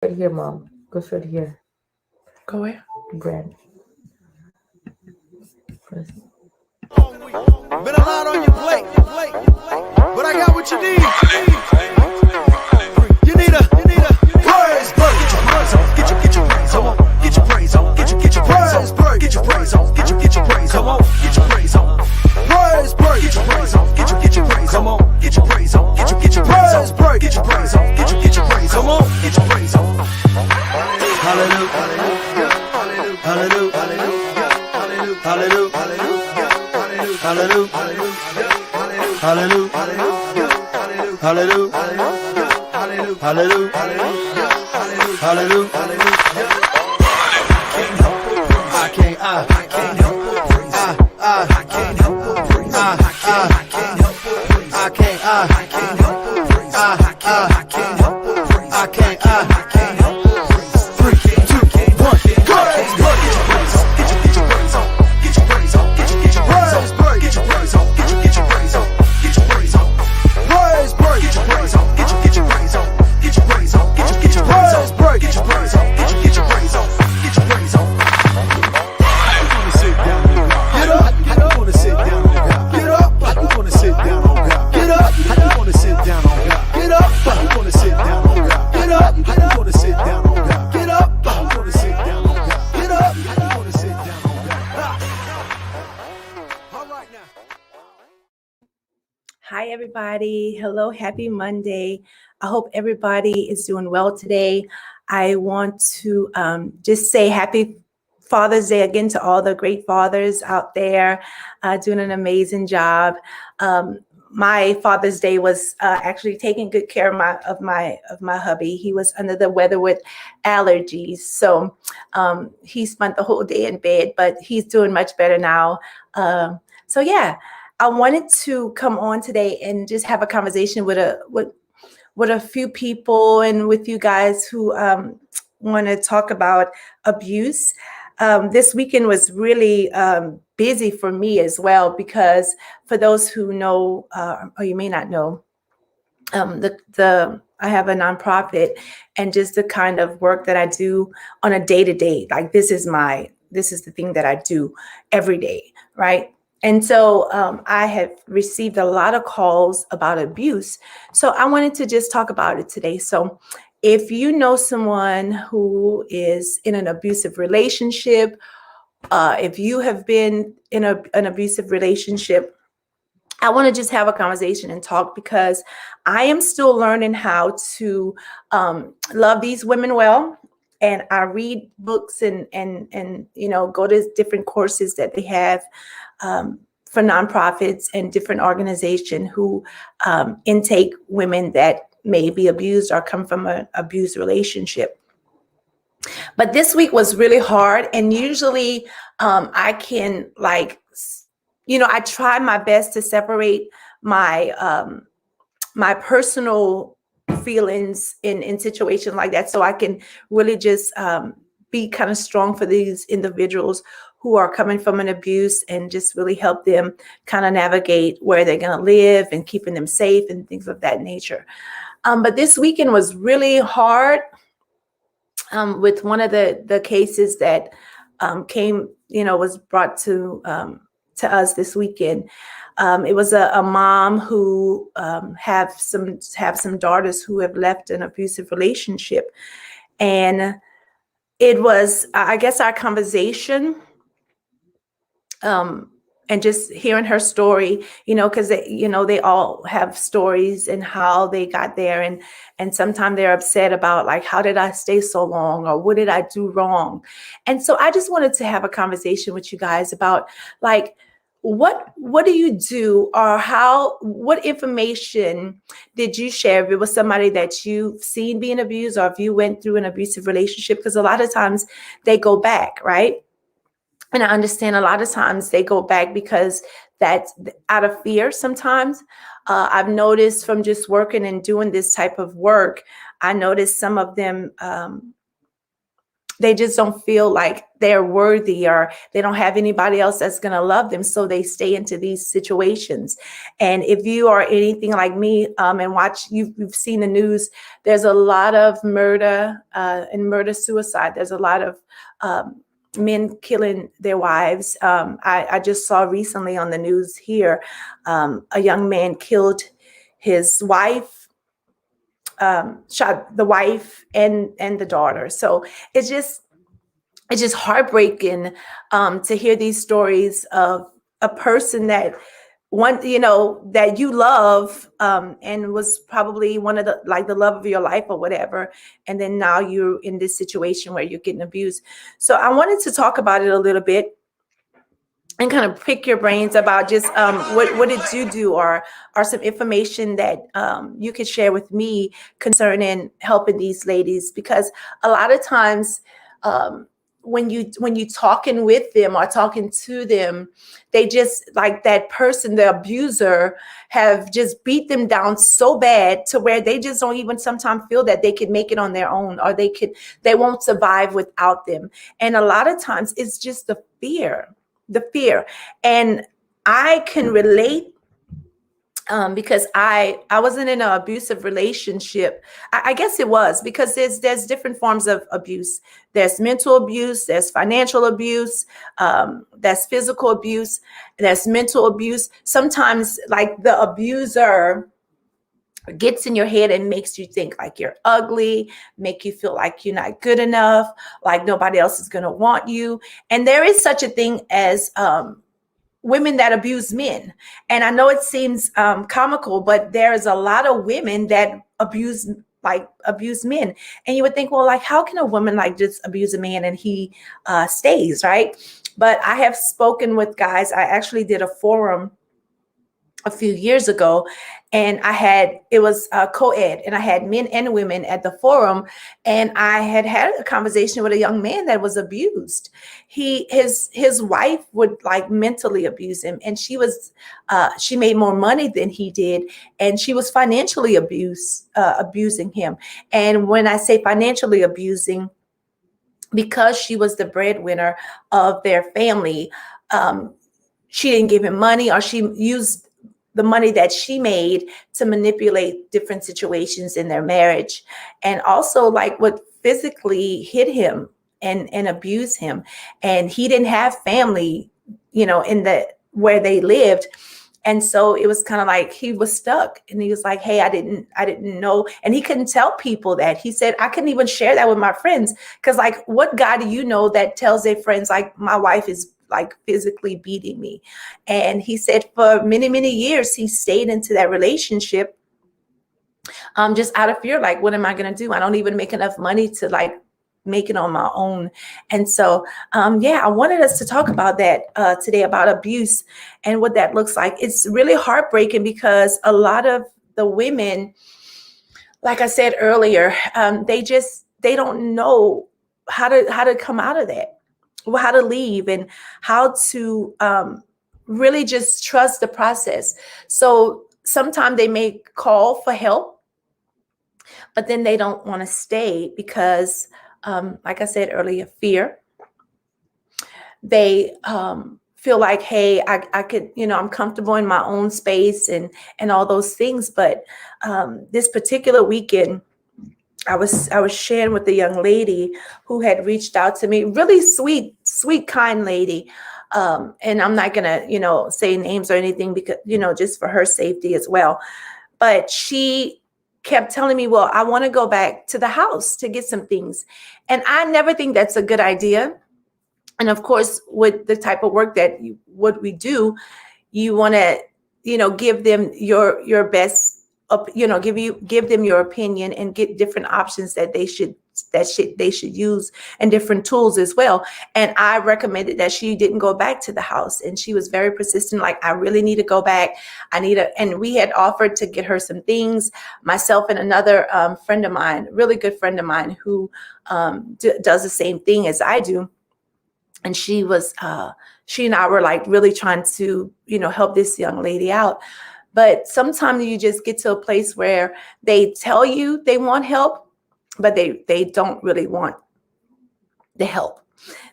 Right here, Mom. Go straight here. Go where? Brand. Press. Been a lot on your plate, but I got what you need. You need a praise break. Get your praise on. Get your praise on. Get your praise on. Get your praise on. Get your praise on. Come on, get your praise on. Praise break. Get your praise on. Get your praise on. Come on, get your praise on. Get your praise on. Get your praise on. Get your praise on. Come on, get your praise on. Hallelujah, hallelujah, hallelujah, hallelujah, hallelujah, hallelujah, hallelujah, hallelujah, hallelujah, hallelujah, hallelujah, hallelujah. I can't help but praise. I can't help but praise. I can't help but praise. I can't help but praise. I can't help but praise. I can't help but praise. 3, 2, 1, go! Get your praise on. Get your praise on. Get your praise on. Get your praise on. Get your praise on. Get your praise on. Get your praise on. Praise break. Get your praise on. Get your praise on. Get your praise on. Get your praise on. Get your praise on. Get your praise on. Get your praise on. I wanna sit down on God. Get up. I wanna sit down on God. Get up. I wanna sit down on God. Get up. I wanna sit down on God. Get up. I wanna sit down on God. Get up. I wanna sit down on God. Get up. I wanna sit down on God. Get up. I wanna sit down on God. All right now. Hi, everybody. Hello, happy Monday. I hope everybody is doing well today. I want to just say happy Father's Day again to all the great fathers out there doing an amazing job. My Father's Day was actually taking good care of my hubby. He was under the weather with allergies, so he spent the whole day in bed, but he's doing much better now. So yeah. I wanted to come on today and just have a conversation with a few people and with you guys who want to talk about abuse. This weekend was really busy for me as well because for those who know or you may not know, I have a nonprofit, and just the kind of work that I do on a day-to-day, like this is the thing that I do every day, right? And so I have received a lot of calls about abuse. So I wanted to just talk about it today. So if you know someone who is in an abusive relationship, if you have been in an abusive relationship, I want to just have a conversation and talk because I am still learning how to love these women well. And I read books and go to different courses that they have for nonprofits and different organizations who intake women that may be abused or come from an abused relationship. But this week was really hard, and usually I can I try my best to separate my my personal feelings in situations like that, so I can really just be kind of strong for these individuals who are coming from an abuse and just really help them kind of navigate where they're going to live and keeping them safe and things of that nature. But this weekend was really hard with one of the cases that was brought to us this weekend. It was a mom who have some daughters who have left an abusive relationship, and it was, I guess, our conversation and just hearing her story, because they all have stories and how they got there, and sometimes they're upset about like, how did I stay so long, or what did I do wrong? And so I just wanted to have a conversation with you guys about like, what do you do, or what information did you share if it was somebody that you've seen being abused, or if you went through an abusive relationship? Because a lot of times they go back, right? And I understand a lot of times they go back because that's out of fear sometimes. I've noticed from just working and doing this type of work, I noticed some of them they just don't feel like they're worthy, or they don't have anybody else that's going to love them. So they stay into these situations. And if you are anything like me, and you've seen the news, there's a lot of murder and murder suicide. There's a lot of men killing their wives. I just saw recently on the news here, a young man killed his wife, shot the wife and the daughter. So it's just heartbreaking to hear these stories of a person that that you love, and was probably one of the love of your life or whatever. And then now you're in this situation where you're getting abused. So I wanted to talk about it a little bit and kind of pick your brains about just what did you do, or some information that you could share with me concerning helping these ladies. Because a lot of times when you talking with them or talking to them, they just, like that person, the abuser, have just beat them down so bad to where they just don't even sometimes feel that they could make it on their own, or they won't survive without them. And a lot of times it's just the fear. And I can relate, because I wasn't in an abusive relationship. I guess it was, because there's different forms of abuse. There's mental abuse, there's financial abuse, there's physical abuse, there's mental abuse. Sometimes, like, the abuser gets in your head and makes you think like you're ugly, make you feel like you're not good enough, like nobody else is going to want you. And there is such a thing as women that abuse men. And I know it seems comical, but there's a lot of women that abuse men. And you would think, well, like, how can a woman like just abuse a man and he stays, right? But I have spoken with guys. I actually did a forum a few years ago, and it was co-ed, and I had men and women at the forum, and I had a conversation with a young man that was abused. His wife would like mentally abuse him, and she made more money than he did, and she was financially abusing him. And when I say financially abusing, because she was the breadwinner of their family, she didn't give him money, or she used the money that she made to manipulate different situations in their marriage. And also, like, would physically hit him and abuse him. And he didn't have family, in where they lived. And so it was kind of like he was stuck, and he was like, hey, I didn't know. And he couldn't tell people that. He said, I couldn't even share that with my friends, because, like, what guy do you know that tells their friends, like, my wife is like physically beating me? And he said for many, many years, he stayed into that relationship just out of fear. Like, what am I going to do? I don't even make enough money to like make it on my own. And so, I wanted us to talk about that today, about abuse and what that looks like. It's really heartbreaking, because a lot of the women, like I said earlier, they don't know how to come out of that, how to leave, and how to really just trust the process. So sometimes they may call for help, but then they don't want to stay because, like I said earlier, fear. They feel like, hey, I could, I'm comfortable in my own space and all those things. But this particular weekend, I was sharing with a young lady who had reached out to me, really sweet, kind lady. And I'm not gonna, say names or anything, because, just for her safety as well. But she kept telling me, well, I want to go back to the house to get some things. And I never think that's a good idea. And of course, with the type of work that what we do, you want to, give them your best, give them your opinion and get different options that they should use, and different tools as well. And I recommended that she didn't go back to the house, and she was very persistent. Like, I really need to go back. And we had offered to get her some things, myself and another friend of mine, really good friend of mine, who does the same thing as I do. And she and I were like really trying to, help this young lady out. But sometimes you just get to a place where they tell you they want help, but they don't really want the help.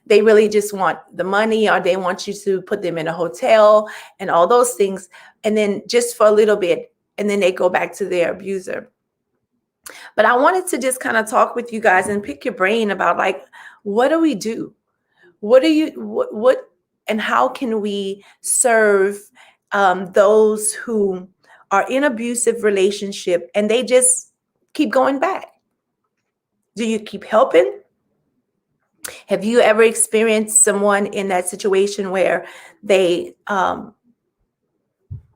They really just want the money, or they want you to put them in a hotel and all those things. And then just for a little bit, and then they go back to their abuser. But I wanted to just kind of talk with you guys and pick your brain about, like, what do we do? What do you, what and how can we serve those who are in abusive relationship and they just keep going back? Do you keep helping? Have you ever experienced someone in that situation where they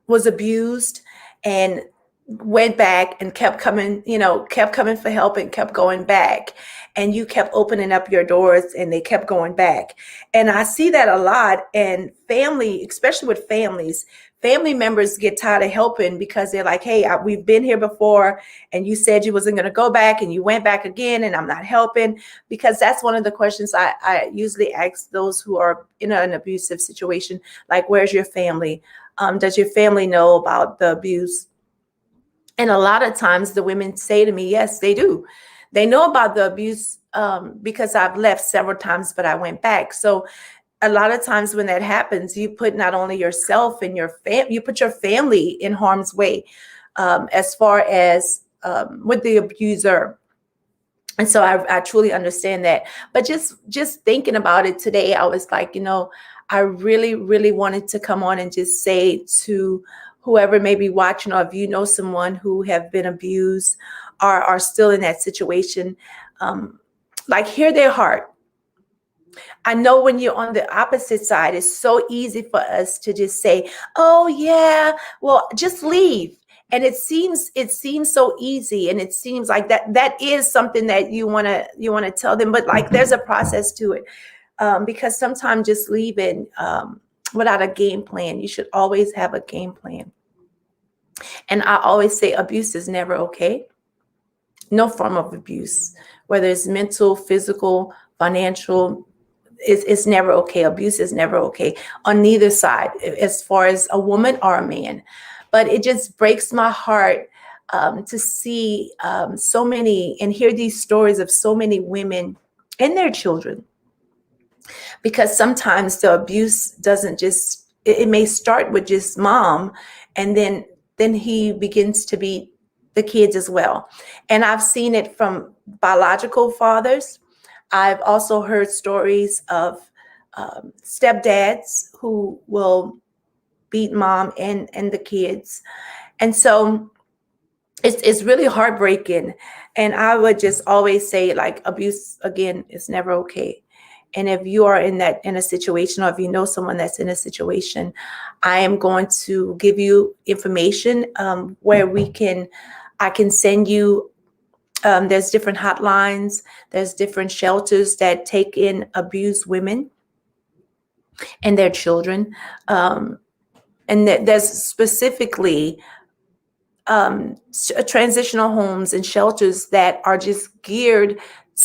was abused and went back and kept coming for help and kept going back, and you kept opening up your doors and they kept going back? And I see that a lot. And family, especially with families, family members get tired of helping because they're like, hey, we've been here before and you said you wasn't going to go back and you went back again and I'm not helping. Because that's one of the questions I usually ask those who are in an abusive situation, like, where's your family? Does your family know about the abuse? And a lot of times the women say to me, yes, they do. They know about the abuse because I've left several times, but I went back. So a lot of times when that happens, you put not only yourself and your you put your family in harm's way as far as with the abuser. And so I truly understand that. But just thinking about it today, I was like, I really, really wanted to come on and just say to whoever may be watching, or if you know someone who have been abused or are still in that situation, like, hear their heart. I know when you're on the opposite side, it's so easy for us to just say, oh yeah, well, just leave. And it seems so easy, and it seems like that is something that you want to tell them, but like, there's a process to it, because sometimes just leaving without a game plan. You should always have a game plan. And I always say abuse is never okay. No form of abuse, whether it's mental, physical, financial, it's never okay. Abuse is never okay on neither side, as far as a woman or a man. But it just breaks my heart to see so many and hear these stories of so many women and their children. Because sometimes the abuse doesn't just, it may start with just mom, and then he begins to beat the kids as well. And I've seen it from biological fathers. I've also heard stories of stepdads who will beat mom and the kids. And so it's really heartbreaking. And I would just always say, like, abuse, again, is never okay. And if you are in a situation, or if you know someone that's in a situation, I am going to give you information where I can send you. There's different hotlines. There's different shelters that take in abused women and their children. And there's specifically transitional homes and shelters that are just geared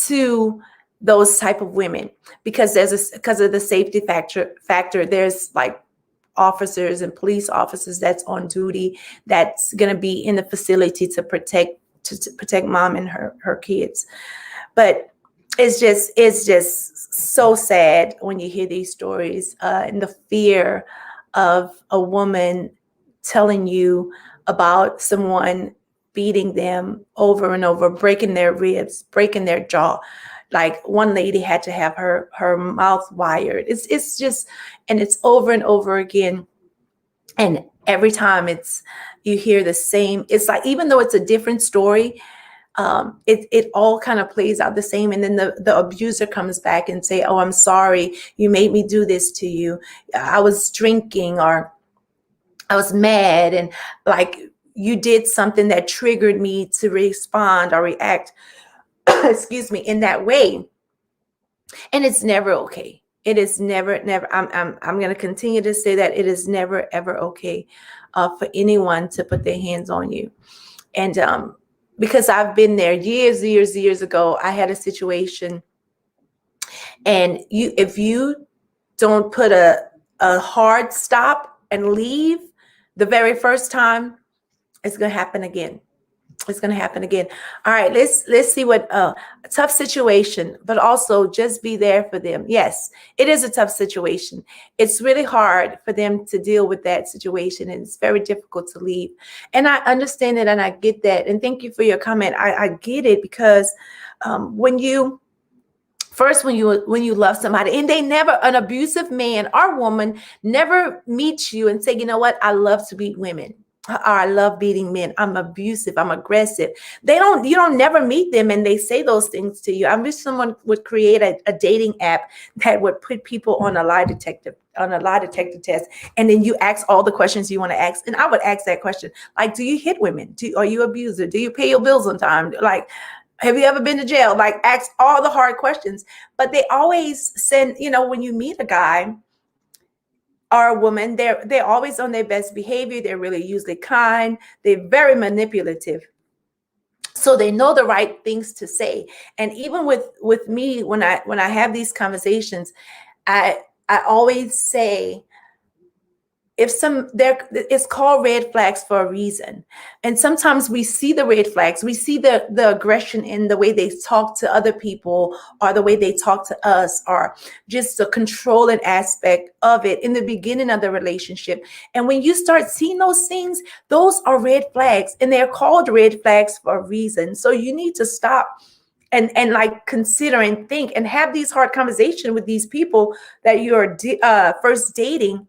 to those type of women, because because of the safety factor. There's like officers and police officers that's on duty, that's going to be in the facility to protect mom and her kids. But it's just so sad when you hear these stories, and the fear of a woman telling you about someone beating them over and over, breaking their ribs, breaking their jaw. Like, one lady had to have her mouth wired. It's just, and it's over and over again. And every time you hear the same, it's like, even though it's a different story, it all kind of plays out the same. And then the abuser comes back and say, oh, I'm sorry, you made me do this to you. I was drinking, or I was mad, and like, you did something that triggered me to respond or react excuse me, in that way. And it's never okay. It is never. I'm going to continue to say that it is never, ever okay for anyone to put their hands on you. And because I've been there years ago, I had a situation, and if you don't put a hard stop and leave the very first time, it's going to happen again. It's going to happen again. All right, let's see what a tough situation, but also just be there for them. Yes, it is a tough situation. It's really hard for them to deal with that situation, and it's very difficult to leave. And I understand it, and I get that. And thank you for your comment. I get it, because when you love somebody, and an abusive man or woman never meets you and say, you know what, I love to beat women, or I love beating men, I'm abusive, I'm aggressive. You don't never meet them and they say those things to you. I wish someone would create a dating app that would put people on a lie detector test, and then you ask all the questions you want to ask. And I would ask that question, like, do you hit women? Are you an abuser? Do you pay your bills on time? Like, have you ever been to jail? Like, ask all the hard questions. But they always send, when you meet a guy or a woman, they're always on their best behavior. They're really usually kind. They're very manipulative. So they know the right things to say. And even with me, when I have these conversations, I always say, it's called red flags for a reason. And sometimes we see the red flags. We see the aggression in the way they talk to other people, or the way they talk to us, or just the controlling aspect of it in the beginning of the relationship. And when you start seeing those things, those are red flags, and they're called red flags for a reason. So you need to stop and like consider and think and have these hard conversations with these people that you're first dating.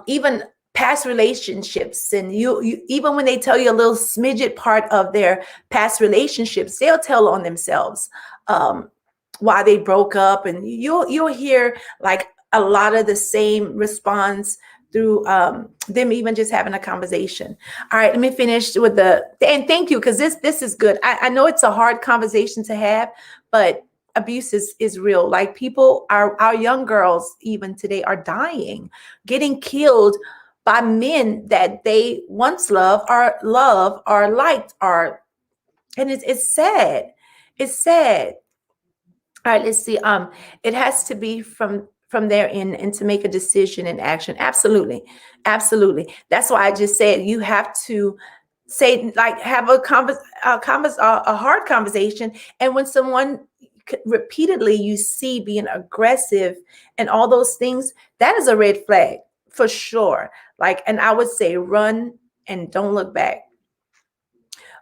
Even past relationships, and you even when they tell you a little smidget part of their past relationships, they'll tell on themselves why they broke up, and you'll hear like a lot of the same response through them even just having a conversation. All right, let me finish with and thank you, because this is good. I know it's a hard conversation to have, but abuse is real. Like, people, our young girls even today are dying, getting killed by men that they once loved or liked, and it's sad. It's sad. All right, let's see. It has to be from their end, and to make a decision and action. Absolutely. That's why I just said you have to say, like, have a hard conversation. And when someone repeatedly you see being aggressive and all those things, that is a red flag for sure. Like, and I would say run and don't look back.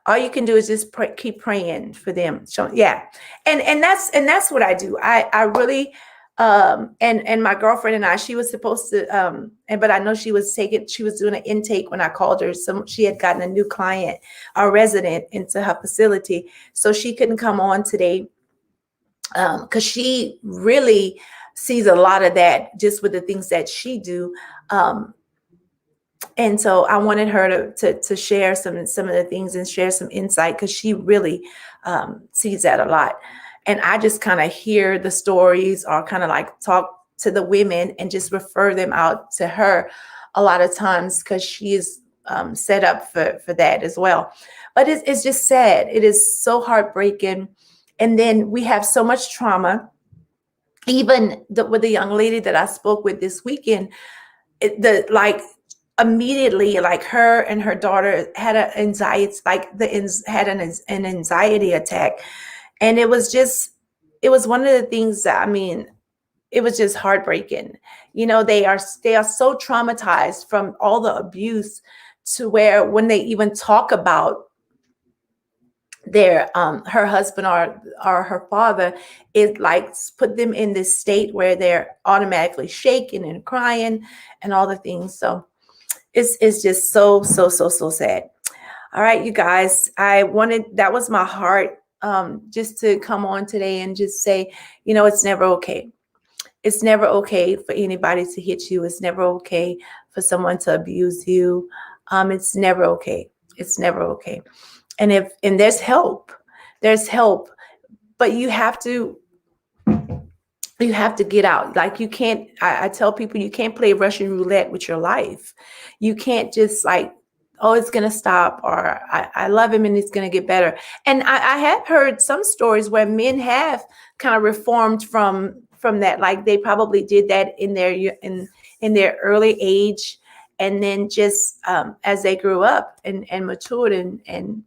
All you can do is just keep praying for them. So yeah, and that's what I do. I really and my girlfriend and I, she was supposed to but I know she was doing an intake when I called her. She had gotten a new client, a resident, into her facility, so she couldn't come on today. Because she really sees a lot of that just with the things that she do. And so I wanted her to share some of the things and share some insight, because she really sees that a lot. And I just kind of hear the stories, or kind of like talk to the women and just refer them out to her a lot of times, because she is set up for that as well. But it's just sad. It is so heartbreaking. And then we have so much trauma. Even with the young lady that I spoke with this weekend, immediately, like, her and her daughter had an anxiety, an anxiety attack. And it was one of the things that, I mean, it was just heartbreaking. They are so traumatized from all the abuse, to where when they even talk about their her husband or her father, it like put them in this state where they're automatically shaking and crying and all the things. So it's just so sad. All right, you guys, that was my heart, just to come on today and just say, it's never okay. It's never okay for anybody to hit you. It's never okay for someone to abuse you. It's never okay. It's never okay. And there's help, but you have to get out. Like, you can't, I tell people, you can't play Russian roulette with your life. You can't just like, oh, it's going to stop, or I love him and it's going to get better. And I have heard some stories where men have kind of reformed from that. Like, they probably did that in their early age, And then just as they grew up and matured and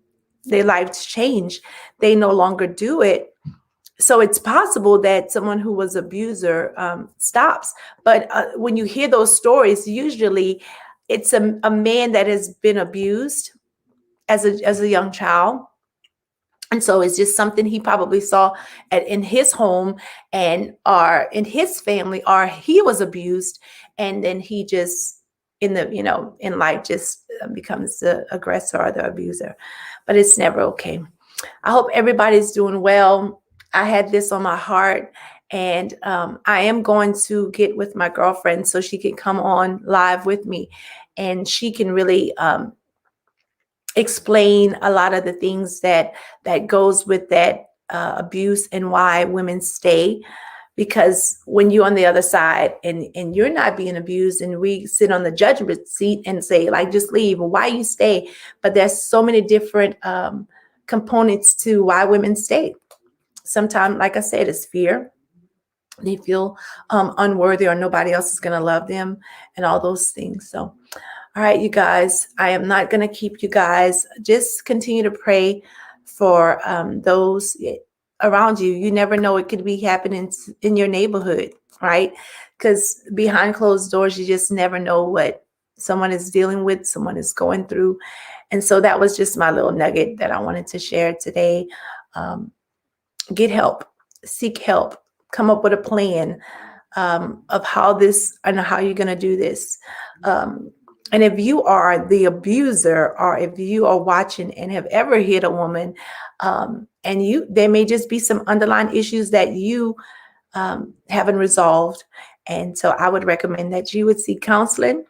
their lives changed, they no longer do it. So it's possible that someone who was abuser stops. But when you hear those stories, usually it's a man that has been abused as a young child. And so it's just something he probably saw in his home or in his family, or he was abused. And then he just in life just becomes the aggressor or the abuser. But it's never okay. I hope everybody's doing well. I had this on my heart, and I am going to get with my girlfriend so she can come on live with me, and she can really explain a lot of the things that goes with that abuse and why women stay. Because when you're on the other side and you're not being abused, and we sit on the judgment seat and say, like, just leave, or why you stay. But there's so many different components to why women stay. Sometimes, like I said, it's fear. They feel unworthy, or nobody else is going to love them, and all those things. So, all right, you guys, I am not going to keep you guys. Just continue to pray for those around you. You never know, it could be happening in your neighborhood, right? Because behind closed doors, you just never know what someone is dealing with, someone is going through. And so that was just my little nugget that I wanted to share today. Get help, seek help, come up with a plan of how you're going to do this. And if you are the abuser, or if you are watching and have ever hit a woman, and there may just be some underlying issues that you haven't resolved. And so I would recommend that you would seek counseling.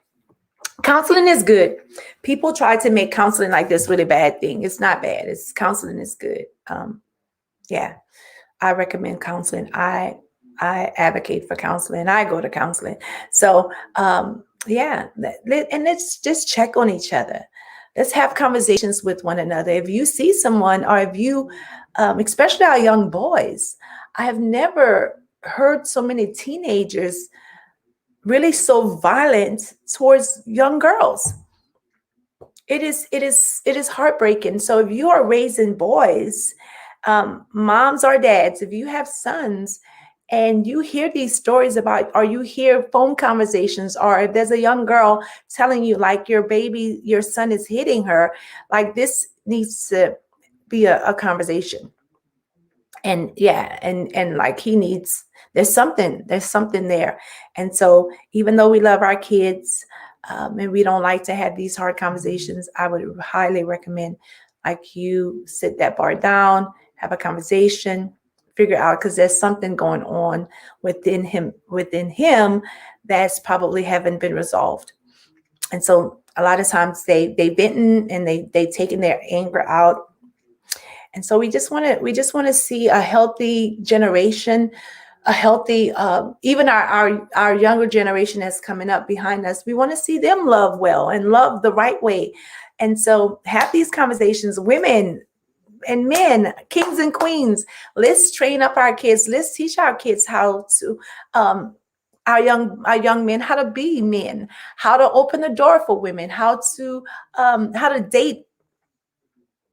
Counseling is good. People try to make counseling like this really bad thing. It's not bad. Counseling is good. Yeah, I recommend counseling. I advocate for counseling. I go to counseling. So yeah, and let's just check on each other. Let's have conversations with one another. If you see someone, or if you, especially our young boys, I have never heard so many teenagers really so violent towards young girls. It is heartbreaking. So if you are raising boys, moms or dads, if you have sons, and you hear these stories about, or you hear phone conversations, or if there's a young girl telling you, like, your son is hitting her, like, this needs to be a conversation. And yeah, and like, there's something there. And so even though we love our kids, and we don't like to have these hard conversations, I would highly recommend, like, you sit that bar down, have a conversation, figure out, because there's something going on within him that's probably haven't been resolved. And so a lot of times they venting, and they taking their anger out. And so we just want to see a healthy generation, a healthy, even our younger generation that's coming up behind us. We want to see them love well and love the right way. And so have these conversations, women and men, kings and queens. Let's train up our kids. Let's teach our kids how to, our young men, how to be men, how to open the door for women, how to date,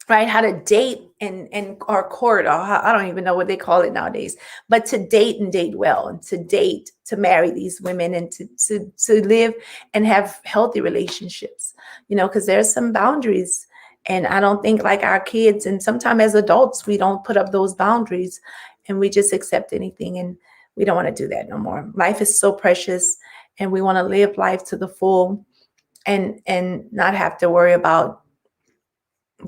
right? How to date and or court, or I don't even know what they call it nowadays, but to date and date well, and to marry these women, and to live and have healthy relationships, because there's some boundaries. And I don't think, like, our kids, and sometimes as adults, we don't put up those boundaries, and we just accept anything. And we don't want to do that no more. Life is so precious, and we want to live life to the full, and not have to worry about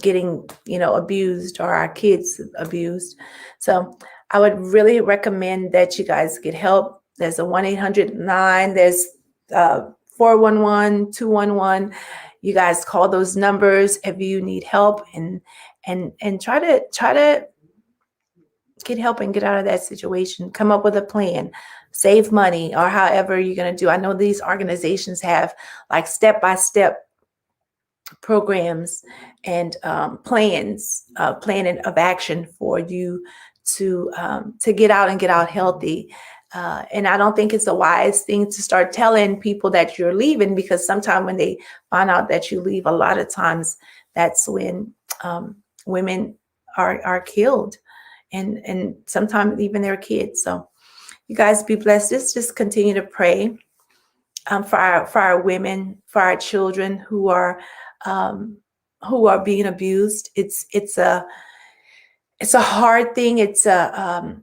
getting, abused, or our kids abused. So I would really recommend that you guys get help. There's a 1-800-9, there's 411-211. You guys call those numbers if you need help, and try to get help and get out of that situation. Come up with a plan, save money, or however you're going to do. I know these organizations have, like, step-by-step programs and plans, planning of action for you to get out and get out healthy. And I don't think it's a wise thing to start telling people that you're leaving, because sometimes when they find out that you leave, a lot of times that's when women are killed, and sometimes even their kids. So you guys be blessed. Just continue to pray for our women, for our children who are being abused. It's a hard thing. It's a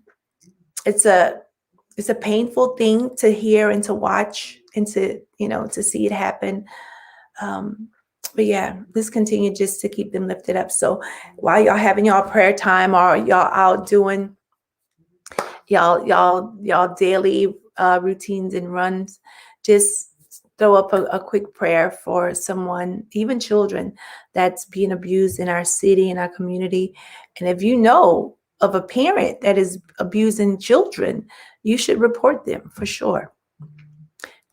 painful thing to hear and to watch and to see it happen. But yeah, let's continue just to keep them lifted up. So while y'all having y'all prayer time, or y'all out doing y'all daily routines and runs, just throw up a quick prayer for someone, even children, that's being abused in our city, in our community. And if you know of a parent that is abusing children, you should report them for sure.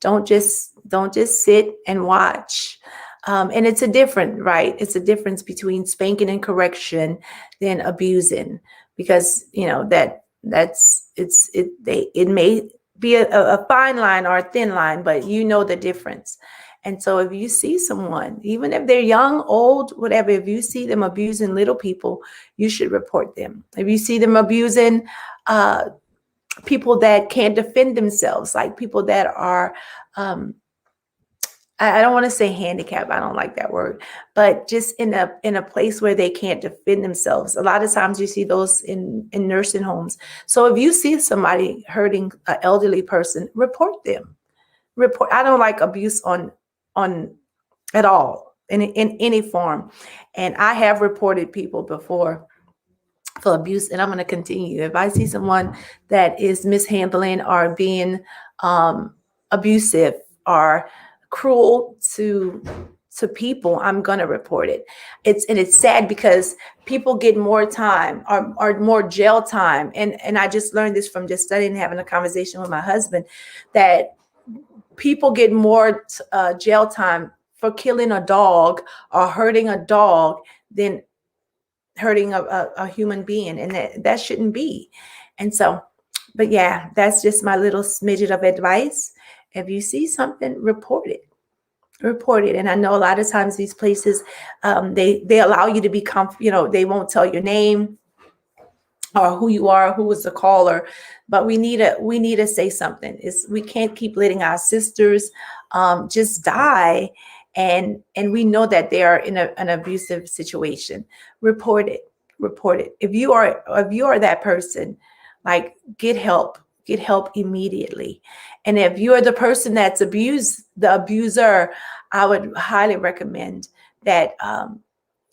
Don't just sit and watch. And it's a difference between spanking and correction than abusing, because it may be a fine line or a thin line, but you know the difference. And so if you see someone, even if they're young, old, whatever, if you see them abusing little people, you should report them. If you see them abusing people that can't defend themselves, like people that are I don't want to say handicap. I don't like that word, but just in a place where they can't defend themselves. A lot of times you see those in nursing homes. So if you see somebody hurting an elderly person, report them. I don't like abuse on at all in any form. And I have reported people before for abuse, and I'm going to continue. If I see someone that is mishandling or being abusive or cruel to people, I'm gonna report it. It's sad because people get more time or more jail time, and I just learned this from just studying and having a conversation with my husband, that people get more jail time for killing a dog or hurting a dog than hurting a human being, and that shouldn't be. And so, but yeah, that's just my little smidget of advice. If you see something, report it. And I know a lot of times these places, they allow you to be they won't tell your name or who you are, who was the caller, but we need to say something. We can't keep letting our sisters just die, and we know that they are in an abusive situation. Report it. If you are that person, like, get help immediately. And if you're the person that's abused, the abuser, I would highly recommend that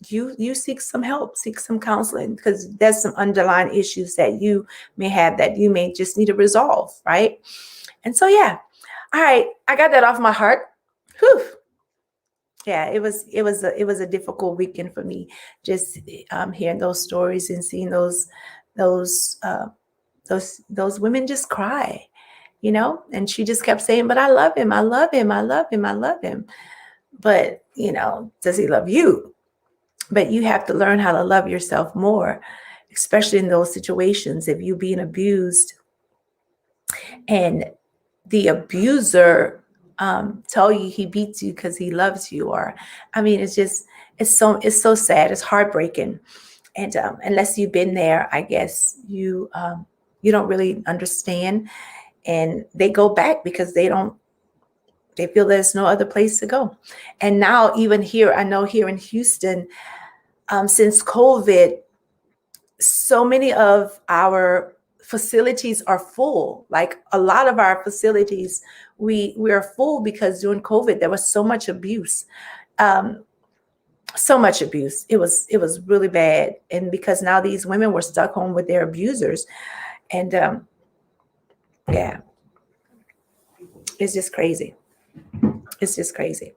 you seek some help, seek some counseling, because there's some underlying issues that you may have that you may just need to resolve, right? And so, yeah. All right, I got that off my heart. Whew. Yeah, it was a difficult weekend for me, just hearing those stories and seeing those women just cry, and she just kept saying, but I love him. I love him. I love him. I love him. But, does he love you? But you have to learn how to love yourself more, especially in those situations. If you're being abused and the abuser tell you he beats you because he loves you, it's so sad. It's heartbreaking. And unless you've been there, I guess you don't really understand. And they go back because they feel there's no other place to go. And now even here, I know here in Houston, since COVID, so many of our facilities are full. Like a lot of our facilities, we are full because during COVID, there was so much abuse. So much abuse. It was really bad. And because now these women were stuck home with their abusers. And yeah, it's just crazy. It's just crazy.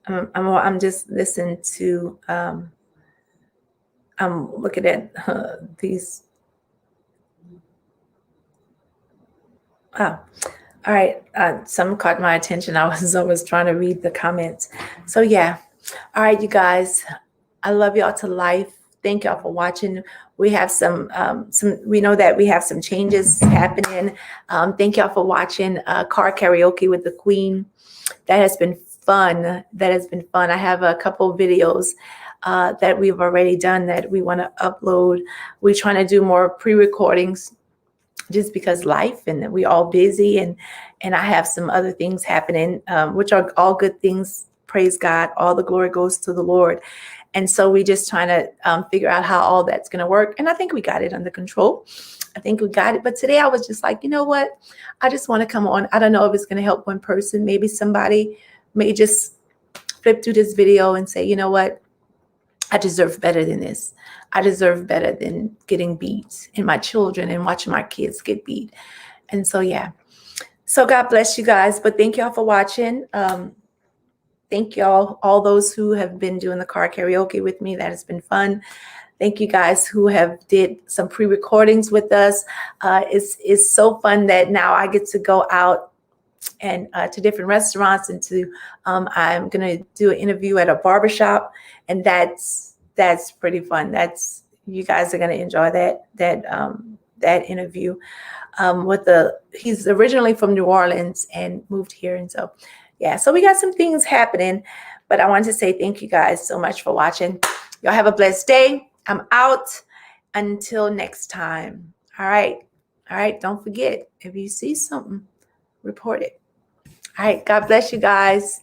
I'm just listening to, I'm looking at these. Oh, all right. Some caught my attention. I was always trying to read the comments. So yeah. All right, you guys. I love y'all to life. thank y'all for watching. We have some, we know that we have some changes happening. Thank y'all for watching car karaoke with the Queen. That has been fun. That has been fun. I have a couple of videos that we've already done that we want to upload. We're trying to do more pre-recordings just because life and we all busy, and I have some other things happening, which are all good things. Praise God. All the glory goes to the Lord. And so we just trying to figure out how all that's going to work. And I think we got it under control. I think we got it. But today I was just like, you know what? I just want to come on. I don't know if it's going to help one person. Maybe somebody may just flip through this video and say, you know what? I deserve better than this. I deserve better than getting beat and my children and watching my kids get beat. And so, yeah. So God bless you guys. But thank y'all for watching. Thank y'all, all those who have been doing the car karaoke with me. That has been fun. Thank you guys who have did some pre-recordings with us. It's so fun that now I get to go out and to different restaurants, and to I'm gonna do an interview at a barbershop, and that's pretty fun. That's, you guys are gonna enjoy that interview. He's originally from New Orleans and moved here, and so yeah, so we got some things happening. But I wanted to say thank you guys so much for watching. Y'all have a blessed day. I'm out until next time. All right. Don't forget, if you see something, report it. All right. God bless you guys.